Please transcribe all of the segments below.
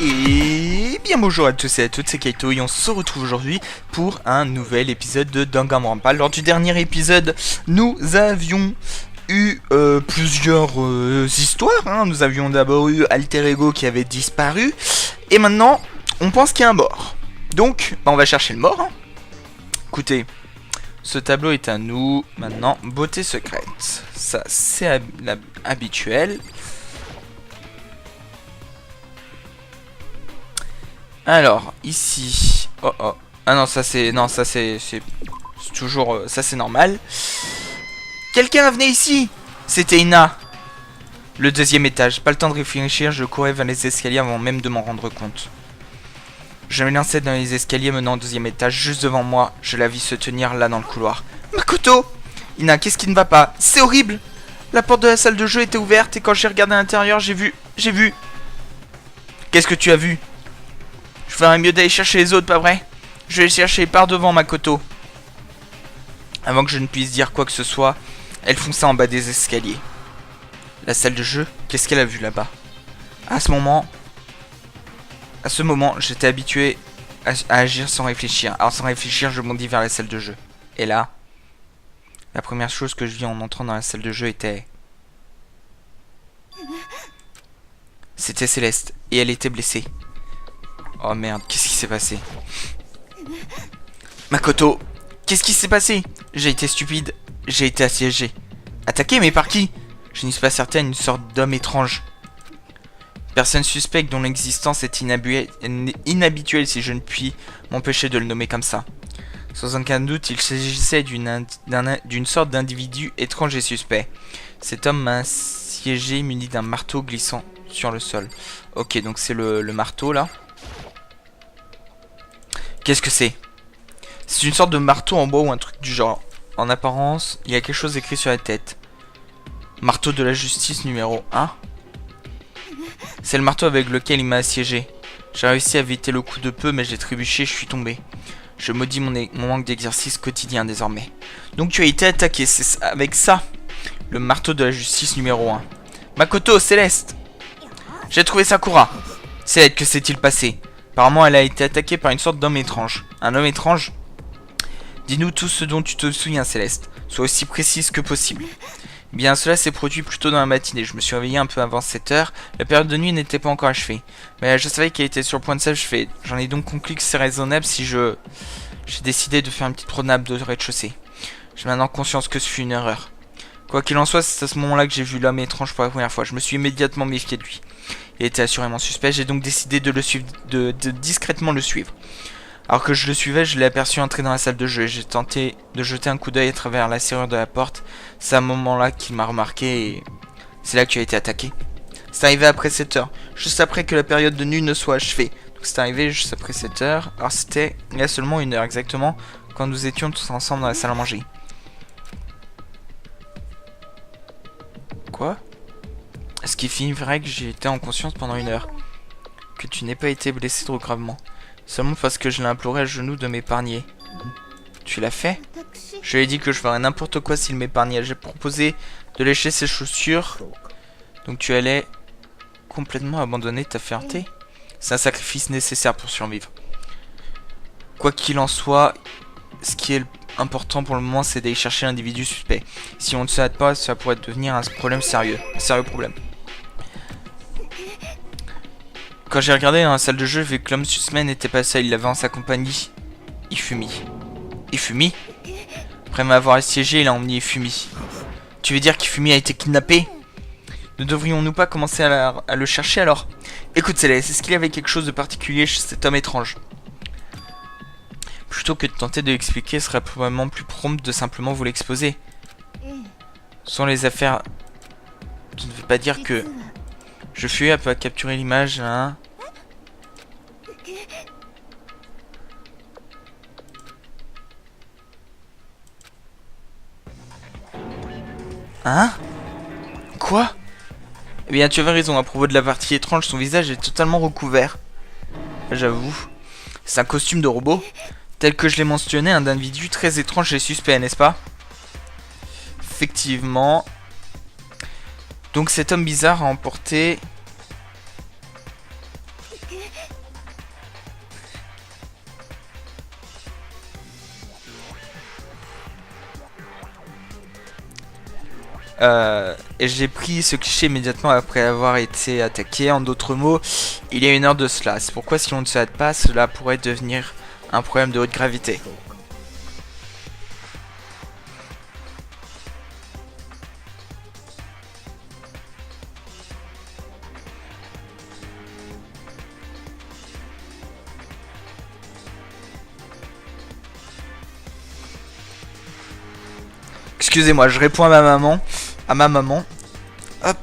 Et bien bonjour à tous et à toutes, c'est Kaito et on se retrouve aujourd'hui pour un nouvel épisode de Danganronpa. Lors du dernier épisode, nous avions eu plusieurs histoires, hein. Nous avions d'abord eu Alter Ego qui avait disparu, et maintenant, on pense qu'il y a un mort. Donc, on va chercher le mort. Hein. Écoutez, ce tableau est à nous. Maintenant, beauté secrète. Ça, c'est habituel. Alors, ici... Oh oh. Ah non, ça c'est... Non, ça c'est toujours... ça c'est normal. Quelqu'un venait ici. C'était Ina. Le deuxième étage. Pas le temps de réfléchir, je courais vers les escaliers avant même de m'en rendre compte. Je me lançais dans les escaliers menant au deuxième étage. Juste devant moi, je la vis se tenir là dans le couloir. Makoto! Ina, qu'est-ce qui ne va pas? C'est horrible! La porte de la salle de jeu était ouverte et quand j'ai regardé à l'intérieur, j'ai vu... Qu'est-ce que tu as vu? Je ferais mieux d'aller chercher les autres, pas vrai? Je vais les chercher par devant, Makoto. Avant que je ne puisse dire quoi que ce soit, elle fonça en bas des escaliers. La salle de jeu, qu'est-ce qu'elle a vu là-bas? À ce moment, j'étais habitué à agir sans réfléchir. Alors sans réfléchir, je bondis vers la salle de jeu. Et là, la première chose que je vis en entrant dans la salle de jeu était... C'était Céleste, et elle était blessée. Oh merde, qu'est-ce qui s'est passé? Makoto, qu'est-ce qui s'est passé? J'ai été stupide, j'ai été assiégé. Attaqué, mais par qui? Je n'y suis pas certaine, une sorte d'homme étrange. Personne suspecte dont l'existence est inhabituelle si je ne puis m'empêcher de le nommer comme ça. Sans aucun doute, il s'agissait d'une sorte d'individu étrange et suspect. Cet homme m'a assiégé muni d'un marteau glissant sur le sol. Ok, donc c'est le marteau là. Qu'est-ce que c'est? C'est une sorte de marteau en bois ou un truc du genre. En apparence, il y a quelque chose écrit sur la tête. Marteau de la justice numéro 1. C'est le marteau avec lequel il m'a assiégé. J'ai réussi à éviter le coup de peu, mais j'ai trébuché et je suis tombé. Je maudis mon manque d'exercice quotidien désormais. Donc tu as été attaqué, c'est avec ça. Le marteau de la justice numéro 1. Makoto, Céleste. J'ai trouvé Sakura. Céleste, que s'est-il passé? Apparemment, elle a été attaquée par une sorte d'homme étrange. Un homme étrange? Dis-nous tout ce dont tu te souviens, Céleste. Sois aussi précise que possible. Bien, cela s'est produit plus tôt dans la matinée. Je me suis réveillé un peu avant 7 heures. La période de nuit n'était pas encore achevée. Mais je savais qu'elle était sur le point de s'achever. J'en ai donc conclu que c'est raisonnable si j'ai décidé de faire une petite promenade de rez-de-chaussée. J'ai maintenant conscience que ce fut une erreur. Quoi qu'il en soit, c'est à ce moment-là que j'ai vu l'homme étrange pour la première fois. Je me suis immédiatement méfié de lui. Il était assurément suspect, j'ai donc décidé de le suivre, de discrètement le suivre. Alors que je le suivais, je l'ai aperçu entrer dans la salle de jeu et j'ai tenté de jeter un coup d'œil à travers la serrure de la porte. C'est à ce moment-là qu'il m'a remarqué et c'est là que tu as été attaqué. C'est arrivé après 7 heures, juste après que la période de nuit ne soit achevée. Donc c'est arrivé juste après 7 heures, alors c'était il y a seulement 1 heure exactement, quand nous étions tous ensemble dans la salle à manger. Quoi? Ce qui signifierait que j'ai été en conscience pendant 1 heure. Que tu n'aies pas été blessé trop gravement. Seulement parce que je l'ai imploré à genoux de m'épargner. Tu l'as fait? Je lui ai dit que je ferais n'importe quoi s'il m'épargnait. J'ai proposé de lécher ses chaussures. Donc tu allais complètement abandonner ta fierté? C'est un sacrifice nécessaire pour survivre. Quoi qu'il en soit, ce qui est important pour le moment, c'est d'aller chercher l'individu suspect. Si on ne s'arrête pas, ça pourrait devenir un problème sérieux. Un sérieux problème. Quand j'ai regardé dans la salle de jeu, vu que l'homme suspect n'était pas seul, il avait en sa compagnie Ifumi. Ifumi? Après m'avoir assiégé, il a emmené Ifumi. Tu veux dire qu'Ifumi a été kidnappé? Ne devrions-nous pas commencer à le chercher alors? Écoute Céleste, est-ce qu'il y avait quelque chose de particulier chez cet homme étrange? Plutôt que de tenter de l'expliquer, ce serait probablement plus prompt de simplement vous l'exposer. Ce sont les affaires... Tu ne veux pas dire que... Je fus à capturer l'image, hein. Hein? Quoi? Eh bien, tu avais raison, à propos de la partie étrange, son visage est totalement recouvert. J'avoue. C'est un costume de robot. Tel que je l'ai mentionné, un individu très étrange et suspect, n'est-ce pas? Effectivement. Donc cet homme bizarre a emporté Et j'ai pris ce cliché immédiatement après avoir été attaqué. En d'autres mots, il y a 1 heure de cela. C'est pourquoi si on ne se hâte pas, cela pourrait devenir un problème de haute gravité. Excusez-moi, je réponds à ma maman. Hop.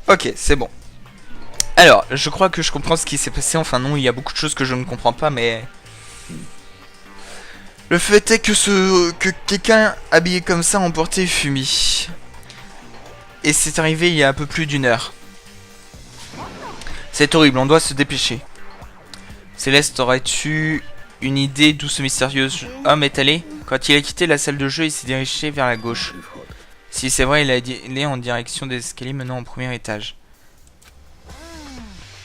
Ok, c'est bon. Alors, je crois que je comprends ce qui s'est passé. Enfin non, il y a beaucoup de choses que je ne comprends pas, mais... Le fait est que quelqu'un habillé comme ça emportait Fumi. Et c'est arrivé il y a un peu plus d'1 heure. C'est horrible, on doit se dépêcher. Céleste, aurais-tu une idée d'où ce mystérieux homme est allé? Quand il a quitté la salle de jeu, il s'est dirigé vers la gauche. Si c'est vrai, il est en direction des escaliers menant au premier étage.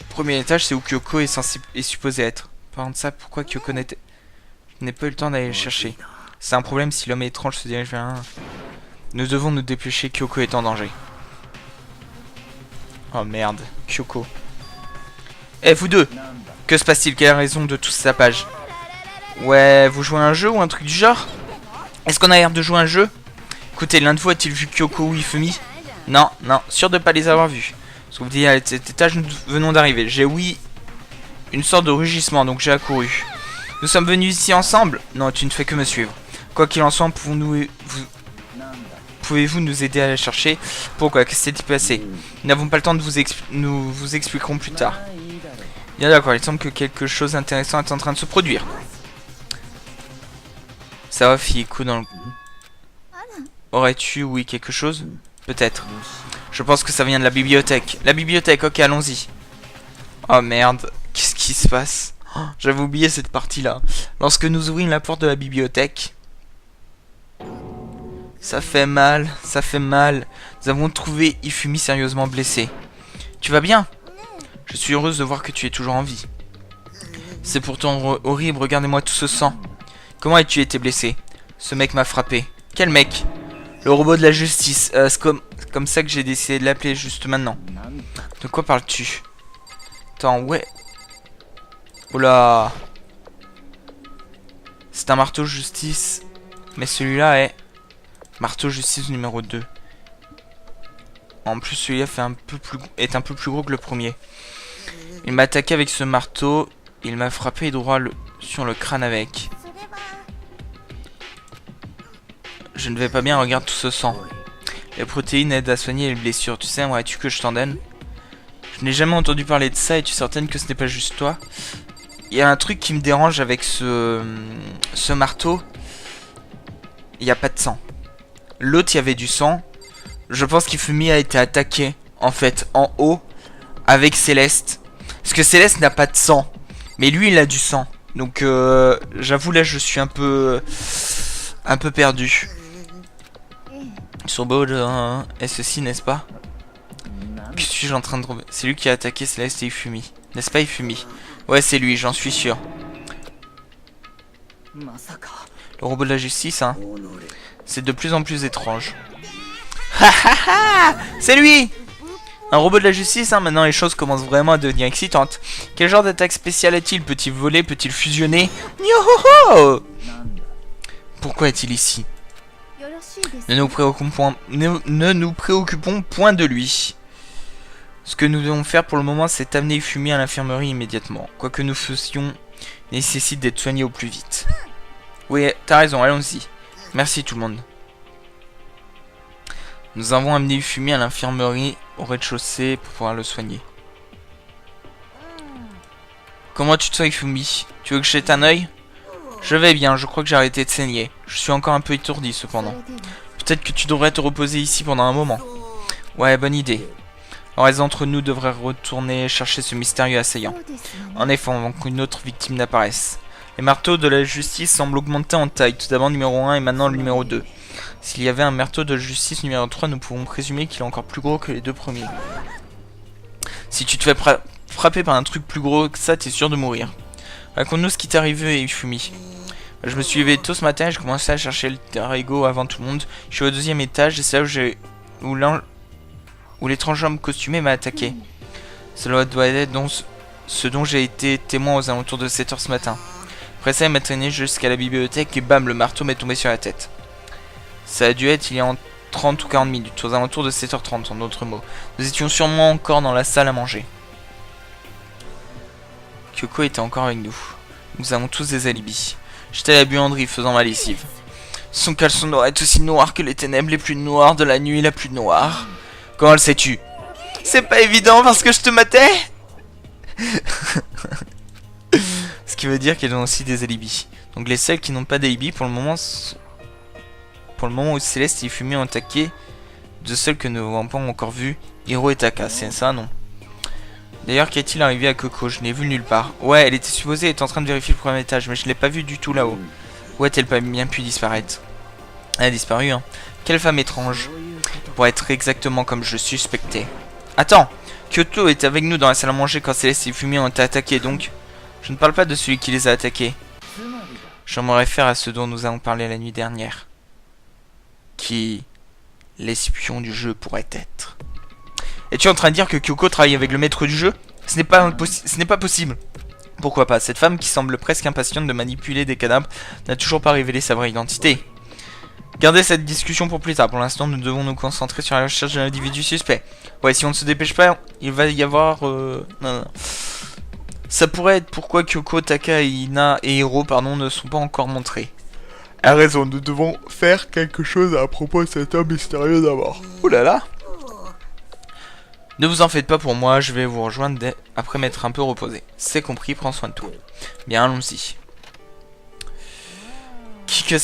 Premier étage, c'est où Kyoko est supposé être. Par contre ça, pourquoi Kyoko n'ai pas eu le temps d'aller le chercher? C'est un problème si l'homme étrange se dirige vers un... Nous devons nous dépêcher, Kyoko est en danger. Oh merde, Kyoko. Eh vous deux, que se passe-t-il? Quelle est la raison de tout ce tapage? Ouais, vous jouez à un jeu ou un truc du genre? Est-ce qu'on a l'air de jouer à un jeu? Écoutez, l'un de vous a-t-il vu Kyoko ou Ifumi? Non, non, sûr de pas les avoir vus. Ce que vous dites à cet étage, nous venons d'arriver. J'ai une sorte de rugissement, donc j'ai accouru. Nous sommes venus ici ensemble? Non, tu ne fais que me suivre. Quoi qu'il en soit, pouvez-vous nous aider à la chercher? Pourquoi? Qu'est-ce qui s'est passé? Nous n'avons pas le temps de nous vous expliquerons plus tard. Bien d'accord, il semble que quelque chose d'intéressant est en train de se produire. Ça va, fille, coup dans le... Aurais-tu, oui, quelque chose? Peut-être. Je pense que ça vient de la bibliothèque. La bibliothèque, ok, allons-y. Oh merde, qu'est-ce qui se passe? Oh, j'avais oublié cette partie-là. Lorsque nous ouvrîmes la porte de la bibliothèque... Ça fait mal, ça fait mal. Nous avons trouvé Ifumi sérieusement blessé. Tu vas bien? Je suis heureuse de voir que tu es toujours en vie. C'est pourtant horrible, regardez-moi tout ce sang. Comment as-tu été blessé? Ce mec m'a frappé. Quel mec? Le robot de la justice. C'est comme ça que j'ai décidé de l'appeler juste maintenant. De quoi parles-tu? Attends, ouais. Oula. C'est un marteau justice. Mais celui-là est... Marteau justice numéro 2. En plus, celui-là est un peu plus gros que le premier. Il m'a attaqué avec ce marteau. Il m'a frappé droit sur le crâne avec. Je ne vais pas bien, regarde tout ce sang. Les protéines aident à soigner les blessures. Tu sais, aimerais-tu que je t'en donne? Je n'ai jamais entendu parler de ça. Es-tu certaine que ce n'est pas juste toi? Il y a un truc qui me dérange avec ce marteau. Il n'y a pas de sang. L'autre, il y avait du sang. Je pense qu'Ifumi a été attaqué, en fait, en haut, avec Céleste. Parce que Céleste n'a pas de sang. Mais lui, il a du sang. Donc, j'avoue, là, je suis un peu perdu. Sur Baud, est ceci, n'est-ce pas? Que suis-je en train de... C'est lui qui a attaqué Céleste et Ifumi. N'est-ce pas, Ifumi? Ouais, c'est lui, j'en suis sûr. Le robot de la justice, hein. C'est de plus en plus étrange. Ha ha ha! C'est lui! Un robot de la justice, hein. Maintenant les choses commencent vraiment à devenir excitantes. Quel genre d'attaque spéciale a-t-il? Peut-il voler? Peut-il fusionner? Yo-ho-ho! Pourquoi est-il ici? Ne nous préoccupons point de lui. Ce que nous devons faire pour le moment, c'est amener Ifumi à l'infirmerie immédiatement. Quoi que nous fassions, nécessite d'être soigné au plus vite. Oui, t'as raison, allons-y. Merci tout le monde. Nous avons amené Ifumi à l'infirmerie au rez-de-chaussée pour pouvoir le soigner. Comment tu te sens, Ifumi? Tu veux que je jette un œil? Je vais bien, je crois que j'ai arrêté de saigner. Je suis encore un peu étourdi cependant. Peut-être que tu devrais te reposer ici pendant un moment. Ouais, bonne idée. Le reste d'entre nous devrait retourner chercher ce mystérieux assaillant. En effet, avant qu'une autre victime n'apparaisse. Les marteaux de la justice semblent augmenter en taille. Tout d'abord numéro 1 et maintenant le numéro 2. S'il y avait un marteau de justice numéro 3, nous pouvons présumer qu'il est encore plus gros que les deux premiers. Si tu te fais frapper par un truc plus gros que ça, t'es sûr de mourir. Raconte-nous ce qui t'est arrivé, Ifumi. Je me suis levé tôt ce matin et je commençais à chercher le Tarigo avant tout le monde. Je suis au 2e étage et c'est là où l'étrange homme costumé m'a attaqué. Cela doit être donc ce dont j'ai été témoin aux alentours de 7 heures ce matin. Après ça, il m'a traîné jusqu'à la bibliothèque et bam, le marteau m'est tombé sur la tête. Ça a dû être il y a 30 ou 40 minutes, aux alentours de 7h30 en d'autres mots. Nous étions sûrement encore dans la salle à manger. Kyoko était encore avec nous. Nous avons tous des alibis. J'étais à la buanderie faisant ma lessive. Son caleçon doit être aussi noir que les ténèbres les plus noires de la nuit la plus noire. Comment le sais-tu? C'est pas évident parce que je te matais. Ce qui veut dire qu'elles ont aussi des alibis. Donc les seuls qui n'ont pas d'alibi pour le moment où Céleste et Ifumi ont attaqué, deux seuls que nous n'avons pas encore vus, Hiro et Taka, c'est ça non? D'ailleurs, qu'est-il arrivé à Coco? Je n'ai vu nulle part. Ouais, elle était supposée être en train de vérifier le 1er étage, mais je l'ai pas vu du tout là-haut. Où a-t-elle pas bien pu disparaître? Elle a disparu, hein. Quelle femme étrange. Pour être exactement comme je suspectais. Attends, Kyoto est avec nous dans la salle à manger quand Céleste et Ifumi ont été attaqués, donc... Je ne parle pas de celui qui les a attaqués. Je me réfère à ce dont nous avons parlé la nuit dernière. Qui... l'espion du jeu pourrait être. Es-tu en train de dire que Kyoko travaille avec le maître du jeu? Ce n'est pas possible. Pourquoi pas? Cette femme qui semble presque impatiente de manipuler des cadavres n'a toujours pas révélé sa vraie identité. Gardez cette discussion pour plus tard. Pour l'instant, nous devons nous concentrer sur la recherche de l'individu suspect. Ouais, si on ne se dépêche pas, il va y avoir... Non. Ça pourrait être pourquoi Kyoko, Taka, Ina et Hiro ne sont pas encore montrés. A raison, nous devons faire quelque chose à propos de cet homme mystérieux d'abord. Ouh là là. Ne vous en faites pas pour moi, je vais vous rejoindre après m'être un peu reposé. C'est compris, prends soin de toi. Bien, allons-y. Qui que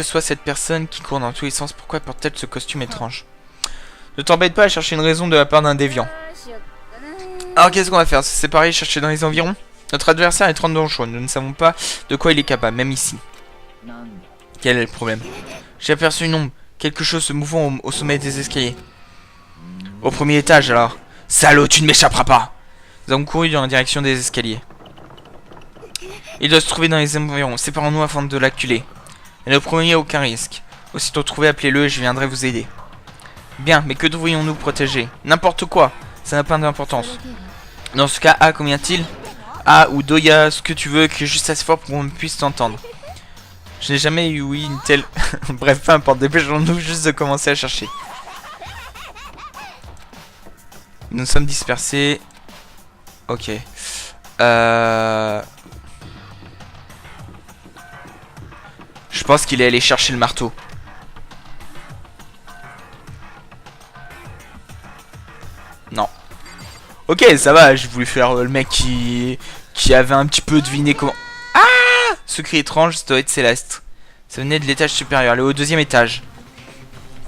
soit cette personne qui court dans tous les sens, pourquoi porte-t-elle ce costume étrange? Ne t'embête pas à chercher une raison de la part d'un déviant. Alors qu'est-ce qu'on va faire? Se séparer et chercher dans les environs? Notre adversaire est 30 dangereux, nous ne savons pas de quoi il est capable, même ici. Quel est le problème? J'ai aperçu une ombre, quelque chose se mouvant au sommet des escaliers. Au 1er étage alors. Salaud, tu ne m'échapperas pas! Nous avons couru dans la direction des escaliers. Il doit se trouver dans les environs, séparons-nous afin de l'acculer. Et ne prenez aucun risque. Aussitôt trouvé, appelez-le et je viendrai vous aider. Bien, mais que devrions-nous protéger? N'importe quoi, ça n'a pas d'importance. Dans ce cas, A, combien t-il? A ou Doya, ce que tu veux, crie juste assez fort pour qu'on puisse t'entendre. Je n'ai jamais eu une telle... Bref, peu importe, dépêchons-nous juste de commencer à chercher. Nous sommes dispersés. Ok. Je pense qu'il est allé chercher le marteau. Non. Ok, ça va, j'ai voulu faire le mec qui avait un petit peu deviné comment... Ah! Ce cri étrange, ça doit être Céleste. Ça venait de l'étage supérieur, elle est au 2e étage.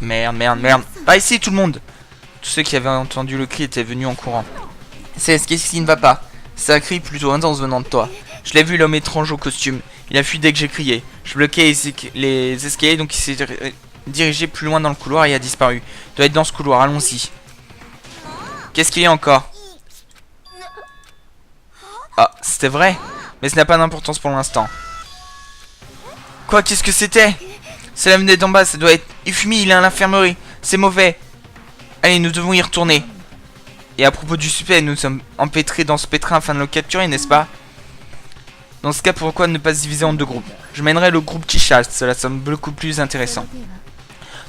Merde, merde, merde. Pas ici tout le monde. Tous ceux qui avaient entendu le cri étaient venus en courant. Céleste, qu'est-ce qui ne va pas? C'est un cri plutôt intense venant de toi. Je l'ai vu, l'homme étrange au costume. Il a fui dès que j'ai crié. Je bloquais les escaliers, donc il s'est dirigé plus loin dans le couloir et a disparu. Il doit être dans ce couloir, allons-y. Qu'est-ce qu'il y a encore? Ah, c'était vrai. Mais ce n'a pas d'importance pour l'instant. Quoi, qu'est-ce que c'était? Cela venait d'en bas, ça doit être... Ifumi, il est à l'infirmerie. C'est mauvais. Allez, nous devons y retourner. Et à propos du suspect, nous sommes empêtrés dans ce pétrin afin de le capturer, n'est-ce pas? Dans ce cas, pourquoi ne pas se diviser en deux groupes? Je mènerai le groupe qui chasse, cela semble beaucoup plus intéressant.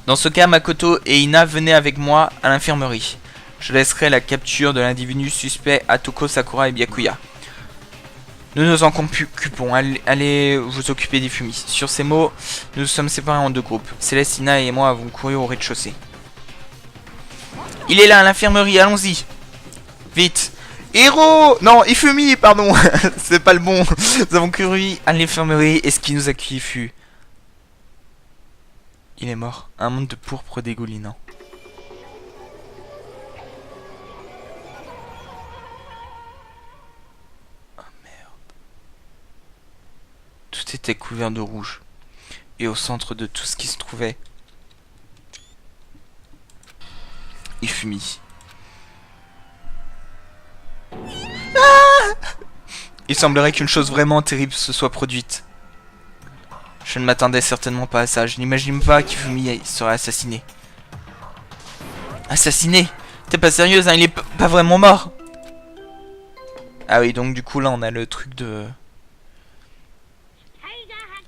Dans ce cas, Makoto et Ina, venez avec moi à l'infirmerie. Je laisserai la capture de l'individu suspect à Toko, Sakura et Byakuya. Nous nous en occupons, allez vous occuper d'Ifumi. Sur ces mots, nous nous sommes séparés en deux groupes. Céleste, Ina et moi avons couru au rez-de-chaussée. Il est là à l'infirmerie, allons-y. Vite. Héros! Non, Ifumi, pardon. C'est pas le bon. Nous avons couru à l'infirmerie et ce qui nous a accueillis fut... Il est mort. Un monde de pourpre dégoulinant. Oh merde. Tout était couvert de rouge. Et au centre de tout ce qui se trouvait... Ifumi. Ah! Il semblerait qu'une chose vraiment terrible se soit produite. Je ne m'attendais certainement pas à ça. Je n'imagine pas qu'Ifumi serait assassiné. Assassiné? T'es pas sérieuse, hein? Il est pas vraiment mort. Ah oui, donc du coup là on a le truc de...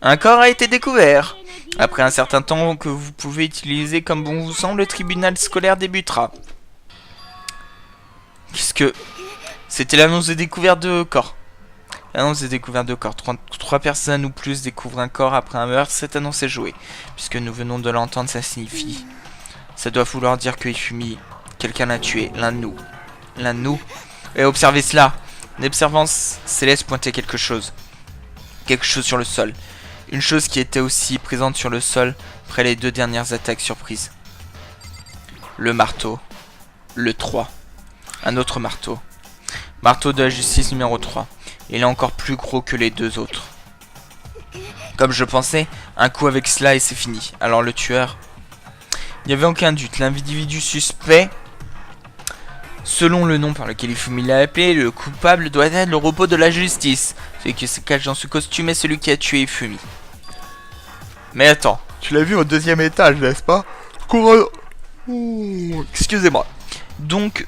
Un corps a été découvert. Après un certain temps que vous pouvez utiliser comme bon vous semble, le tribunal scolaire débutera. Qu'est-ce que... C'était l'annonce de découverte de corps. L'annonce de découverte de corps. Trois personnes ou plus découvrent un corps après un meurtre. Cette annonce est jouée. Puisque nous venons de l'entendre, ça signifie... Ça doit vouloir dire que Ifumi, quelqu'un l'a tué. L'un de nous. L'un de nous. Et observez cela. L'observance céleste pointait quelque chose. Quelque chose sur le sol. Une chose qui était aussi présente sur le sol après les deux dernières attaques surprises. Le marteau. Le 3. Un autre marteau. Marteau de la justice numéro 3. Il est encore plus gros que les deux autres. Comme je pensais, un coup avec cela et c'est fini. Alors le tueur... Il n'y avait aucun doute. L'individu suspect, selon le nom par lequel Ifumi l'a appelé, le coupable doit être le robot de la justice. Celui qui se cache dans ce costume est celui qui a tué Ifumi. Mais attends, tu l'as vu au deuxième étage, n'est-ce pas? Excusez-moi. Donc,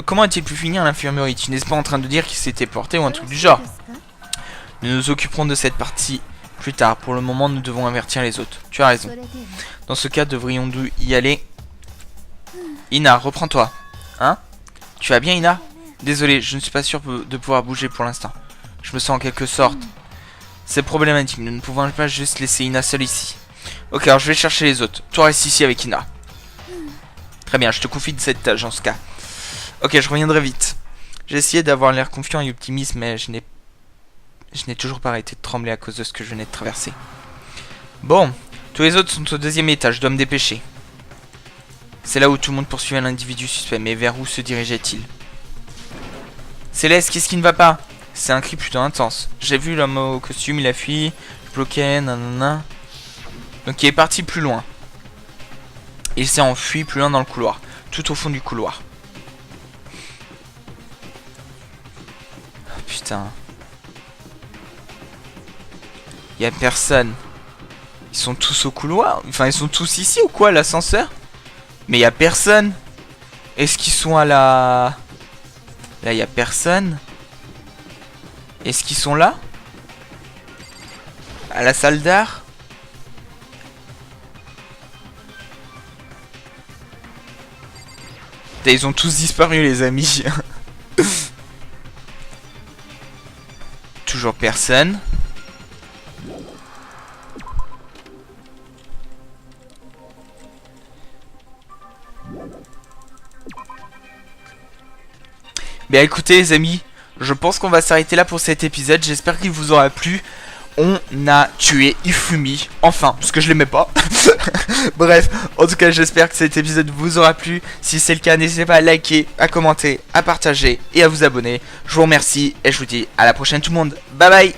comment a-t-il pu finir à l'infirmerie? Tu n'es pas en train de dire qu'il s'était porté ou un truc du genre? Nous nous occuperons de cette partie plus tard. Pour le moment, nous devons avertir les autres. Tu as raison. Dans ce cas, devrions-nous y aller? Ina, reprends-toi. Hein? Tu vas bien, Ina? Désolé, je ne suis pas sûr de pouvoir bouger pour l'instant. Je me sens en quelque sorte. C'est problématique. Nous ne pouvons pas juste laisser Ina seule ici. Ok, alors je vais chercher les autres. Toi, reste ici avec Ina. Très bien, je te confie de cette tâche en ce cas. Ok, je reviendrai vite. J'ai essayé d'avoir l'air confiant et optimiste, mais je n'ai toujours pas arrêté de trembler à cause de ce que je venais de traverser. Bon, tous les autres sont au deuxième étage, je dois me dépêcher. C'est là où tout le monde poursuivait l'individu suspect, mais vers où se dirigeait-il? Céleste, qu'est-ce qui ne va pas? C'est un cri plutôt intense. J'ai vu l'homme au costume, il a fui, je bloquais, nanana. Donc il est parti plus loin. Il s'est enfui plus loin dans le couloir, tout au fond du couloir. Oh, putain. Il y a personne. Ils sont tous au couloir. Enfin, ils sont tous ici ou quoi, l'ascenseur? Mais il y a personne. Est-ce qu'ils sont à la... Là, il y a personne. Est-ce qu'ils sont là? À la salle d'art? Ils ont tous disparu, les amis. Toujours personne. Bien écoutez les amis, je pense qu'on va s'arrêter là pour cet épisode. J'espère qu'il vous aura plu. On a tué Ifumi, enfin, parce que je l'aimais pas. Bref, en tout cas j'espère que cet épisode vous aura plu. Si c'est le cas, n'hésitez pas à liker, à commenter, à partager et à vous abonner. Je vous remercie et je vous dis à la prochaine tout le monde. Bye bye.